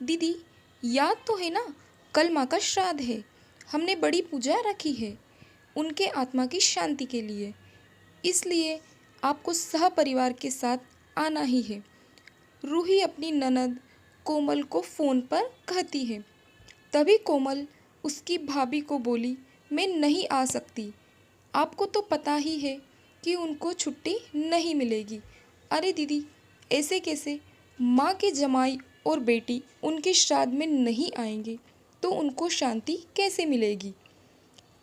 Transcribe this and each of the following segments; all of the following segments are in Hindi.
दीदी, याद तो है ना, कल माँ का श्राद्ध है। हमने बड़ी पूजा रखी है उनके आत्मा की शांति के लिए। इसलिए आपको सहपरिवार के साथ आना ही है। रूही अपनी ननद कोमल को फ़ोन पर कहती है। तभी कोमल उसकी भाभी को बोली, मैं नहीं आ सकती। आपको तो पता ही है कि उनको छुट्टी नहीं मिलेगी। अरे दीदी, ऐसे कैसे? माँ के जमाई और बेटी उनके श्राद्ध में नहीं आएंगे तो उनको शांति कैसे मिलेगी?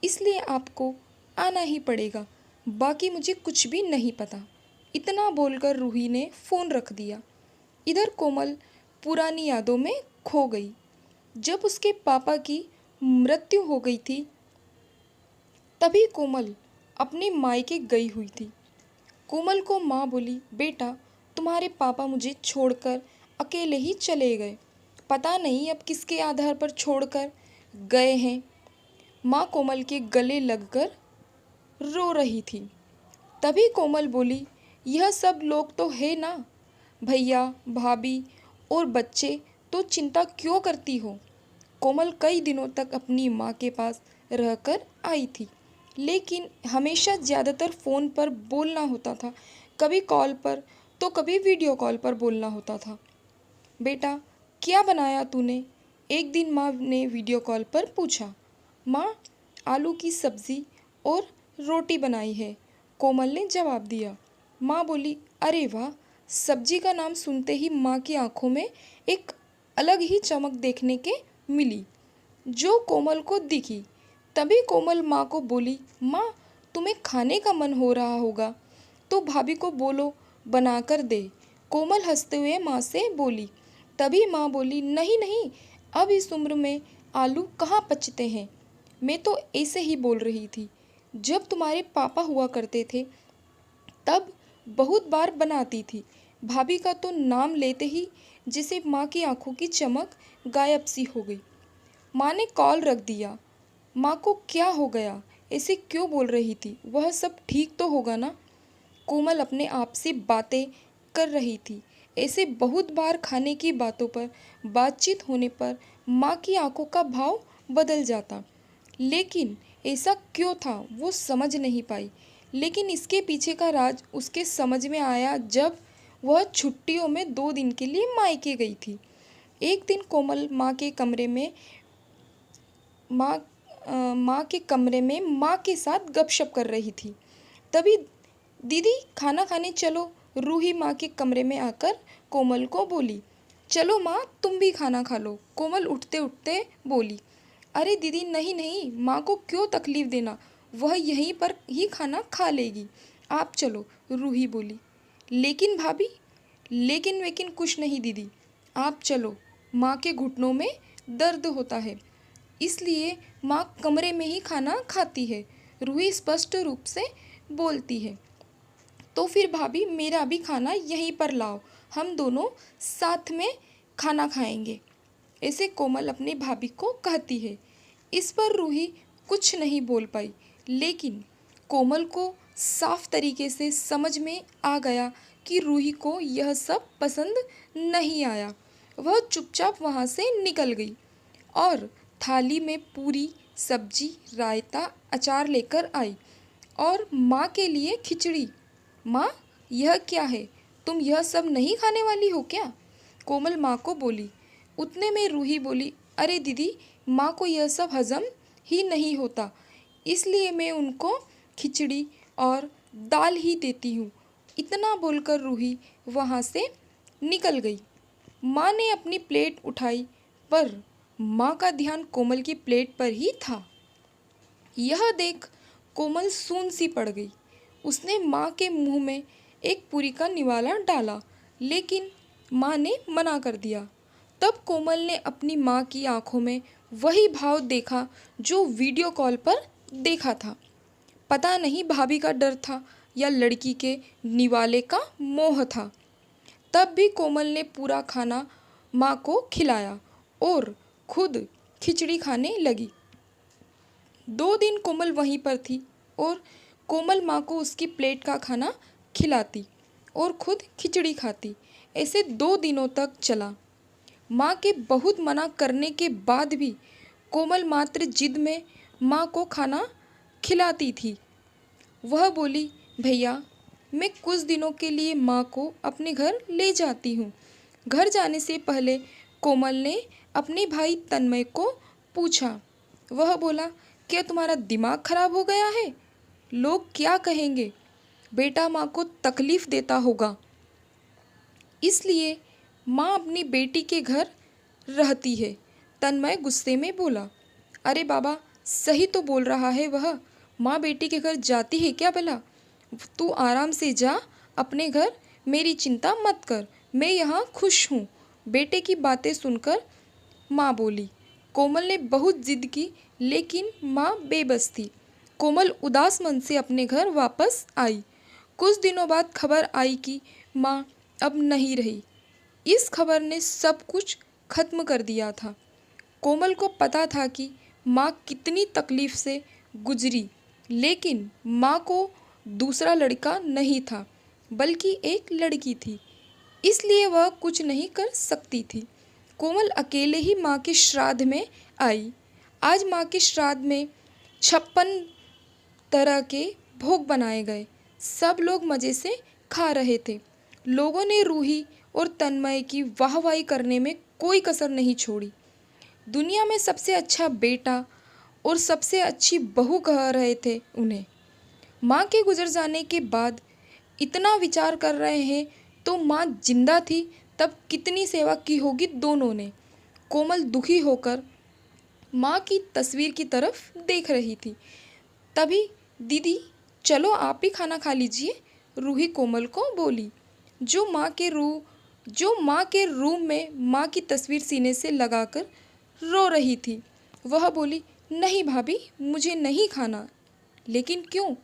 इसलिए आपको आना ही पड़ेगा। बाकी मुझे कुछ भी नहीं पता। इतना बोलकर रूही ने फ़ोन रख दिया। इधर कोमल पुरानी यादों में खो गई। जब उसके पापा की मृत्यु हो गई थी तभी कोमल अपने मायके गई हुई थी। कोमल को माँ बोली, बेटा तुम्हारे पापा मुझे छोड़कर अकेले ही चले गए। पता नहीं अब किसके आधार पर छोड़कर गए हैं। माँ कोमल के गले लगकर रो रही थी। तभी कोमल बोली, यह सब लोग तो है ना, भैया भाभी और बच्चे, तो चिंता क्यों करती हो? कोमल कई दिनों तक अपनी माँ के पास रहकर आई थी, लेकिन हमेशा ज़्यादातर फ़ोन पर बोलना होता था। कभी कॉल पर तो कभी वीडियो कॉल पर बोलना होता था। बेटा क्या बनाया तूने? एक दिन माँ ने वीडियो कॉल पर पूछा। माँ, आलू की सब्ज़ी और रोटी बनाई है, कोमल ने जवाब दिया। माँ बोली, अरे वाह! सब्जी का नाम सुनते ही माँ की आंखों में एक अलग ही चमक देखने के मिली, जो कोमल को दिखी। तभी कोमल माँ को बोली, माँ तुम्हें खाने का मन हो रहा होगा तो भाभी को बोलो बना कर दे। कोमल हंसते हुए माँ से बोली। तभी माँ बोली, नहीं नहीं, अब इस उम्र में आलू कहाँ पचते हैं। मैं तो ऐसे ही बोल रही थी। जब तुम्हारे पापा हुआ करते थे तब बहुत बार बनाती थी। भाभी का तो नाम लेते ही जैसे माँ की आंखों की चमक गायब सी हो गई। माँ ने कॉल रख दिया। माँ को क्या हो गया? ऐसे क्यों बोल रही थी? वह सब ठीक तो होगा ना? कोमल अपने आप से बातें कर रही थी। ऐसे बहुत बार खाने की बातों पर बातचीत होने पर माँ की आंखों का भाव बदल जाता। लेकिन ऐसा क्यों था वो समझ नहीं पाई। लेकिन इसके पीछे का राज उसके समझ में आया जब वह छुट्टियों में 2 दिन के लिए मायके गई थी। एक दिन कोमल माँ माँ के कमरे में माँ के साथ गपशप कर रही थी। तभी दीदी खाना खाने चलो, रूही माँ के कमरे में आकर कोमल को बोली। चलो माँ, तुम भी खाना खा लो, कोमल उठते उठते बोली। अरे दीदी, नहीं नहीं, माँ को क्यों तकलीफ़ देना, वह यहीं पर ही खाना खा लेगी, आप चलो, रूही बोली। लेकिन भाभी, लेकिन वेकिन कुछ नहीं दीदी, आप चलो, माँ के घुटनों में दर्द होता है, इसलिए माँ कमरे में ही खाना खाती है, रूही स्पष्ट रूप से बोलती है। तो फिर भाभी, मेरा भी खाना यहीं पर लाओ, हम दोनों साथ में खाना खाएंगे, ऐसे कोमल अपनी भाभी को कहती है। इस पर रूही कुछ नहीं बोल पाई, लेकिन कोमल को साफ तरीके से समझ में आ गया कि रूही को यह सब पसंद नहीं आया। वह चुपचाप वहाँ से निकल गई और थाली में पूरी, सब्जी, रायता, अचार लेकर आई और माँ के लिए खिचड़ी। माँ, यह क्या है? तुम यह सब नहीं खाने वाली हो क्या? कोमल माँ को बोली। उतने में रूही बोली, अरे दीदी, माँ को यह सब हजम ही नहीं होता, इसलिए मैं उनको खिचड़ी और दाल ही देती हूँ। इतना बोलकर रूही वहाँ से निकल गई। माँ ने अपनी प्लेट उठाई पर माँ का ध्यान कोमल की प्लेट पर ही था। यह देख कोमल सून सी पड़ गई। उसने माँ के मुंह में एक पूरी का निवाला डाला, लेकिन माँ ने मना कर दिया। तब कोमल ने अपनी माँ की आंखों में वही भाव देखा जो वीडियो कॉल पर देखा था। पता नहीं भाभी का डर था या लड़की के निवाले का मोह था। तब भी कोमल ने पूरा खाना माँ को खिलाया और खुद खिचड़ी खाने लगी। 2 दिन कोमल वहीं पर थी और कोमल माँ को उसकी प्लेट का खाना खिलाती और खुद खिचड़ी खाती। ऐसे 2 दिनों तक चला। माँ के बहुत मना करने के बाद भी कोमल मात्र जिद में माँ को खाना खिलाती थी। वह बोली, भैया मैं कुछ दिनों के लिए माँ को अपने घर ले जाती हूँ। घर जाने से पहले कोमल ने अपने भाई तन्मय को पूछा। वह बोला, क्या तुम्हारा दिमाग खराब हो गया है? लोग क्या कहेंगे? बेटा माँ को तकलीफ देता होगा, इसलिए माँ अपनी बेटी के घर रहती है। तन्मय गुस्से में बोला, अरे बाबा सही तो बोल रहा है वह, माँ बेटी के घर जाती है क्या भला? तू आराम से जा अपने घर, मेरी चिंता मत कर, मैं यहाँ खुश हूँ। बेटे की बातें सुनकर माँ बोली। कोमल ने बहुत जिद की लेकिन माँ बेबस थी। कोमल उदास मन से अपने घर वापस आई। कुछ दिनों बाद खबर आई कि माँ अब नहीं रही। इस खबर ने सब कुछ खत्म कर दिया था। कोमल को पता था कि माँ कितनी तकलीफ से गुजरी, लेकिन माँ को दूसरा लड़का नहीं था बल्कि एक लड़की थी, इसलिए वह कुछ नहीं कर सकती थी। कोमल अकेले ही माँ के श्राद्ध में आई। आज माँ के श्राद्ध में 56 तरह के भोग बनाए गए। सब लोग मज़े से खा रहे थे। लोगों ने रूही और तन्मय की वाहवाही करने में कोई कसर नहीं छोड़ी। दुनिया में सबसे अच्छा बेटा और सबसे अच्छी बहू कह रहे थे उन्हें। माँ के गुजर जाने के बाद इतना विचार कर रहे हैं तो माँ जिंदा थी तब कितनी सेवा की होगी दोनों ने। कोमल दुखी होकर माँ की तस्वीर की तरफ देख रही थी। तभी दीदी चलो आप ही खाना खा लीजिए, रूही कोमल को बोली, जो माँ के रूम में माँ की तस्वीर सीने से लगाकर रो रही थी। वह बोली, नहीं भाभी मुझे नहीं खाना। लेकिन क्यों?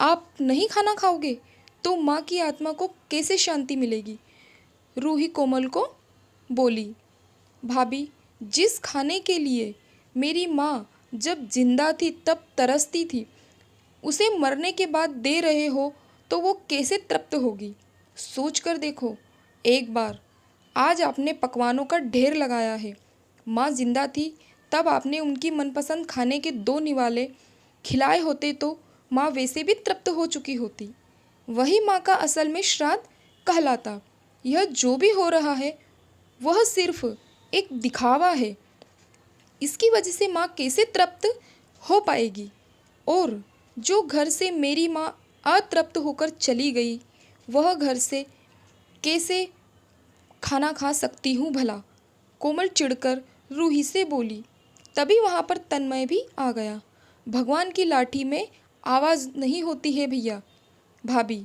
आप नहीं खाना खाओगे तो माँ की आत्मा को कैसे शांति मिलेगी? रूही कोमल को बोली, भाभी जिस खाने के लिए मेरी माँ जब जिंदा थी तब तरसती थी, उसे मरने के बाद दे रहे हो तो वो कैसे तृप्त होगी? सोच कर देखो एक बार। आज आपने पकवानों का ढेर लगाया है। माँ जिंदा थी तब आपने उनकी मनपसंद खाने के 2 निवाले खिलाए होते तो माँ वैसे भी तृप्त हो चुकी होती। वही माँ का असल में श्राद्ध कहलाता। यह जो भी हो रहा है वह सिर्फ एक दिखावा है। इसकी वजह से माँ कैसे तृप्त हो पाएगी? और जो घर से मेरी माँ अतृप्त होकर चली गई, वह घर से कैसे खाना खा सकती हूँ भला? कोमल चिढ़कर रूही से बोली। तभी वहाँ पर तन्मय भी आ गया। भगवान की लाठी में आवाज़ नहीं होती है भैया। भाभी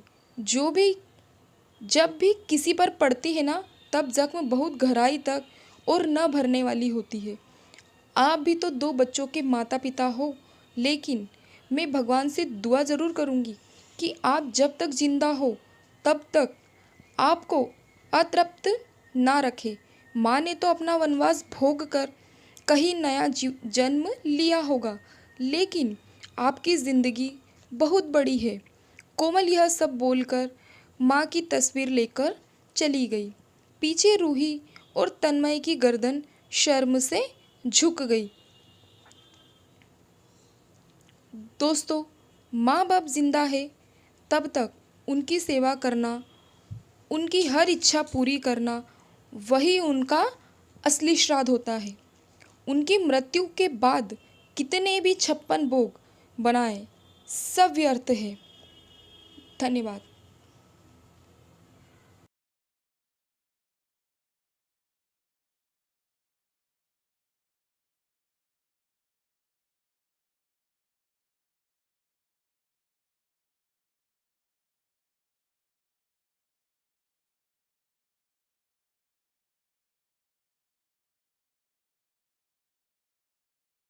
जब भी किसी पर पड़ती है ना, तब जख्म बहुत गहराई तक और न भरने वाली होती है। आप भी तो 2 बच्चों के माता पिता हो, लेकिन मैं भगवान से दुआ ज़रूर करूँगी कि आप जब तक जिंदा हो तब तक आपको अतृप्त ना रखे। माँ ने तो अपना वनवास भोग कर कहीं नया जन्म लिया होगा, लेकिन आपकी ज़िंदगी बहुत बड़ी है। कोमल यह सब बोलकर माँ की तस्वीर लेकर चली गई। पीछे रूही और तन्मय की गर्दन शर्म से झुक गई। दोस्तों, माँ बाप जिंदा है तब तक उनकी सेवा करना, उनकी हर इच्छा पूरी करना, वही उनका असली श्राद्ध होता है। उनकी मृत्यु के बाद कितने भी 56 भोग बनाए, सब व्यर्थ है। धन्यवाद।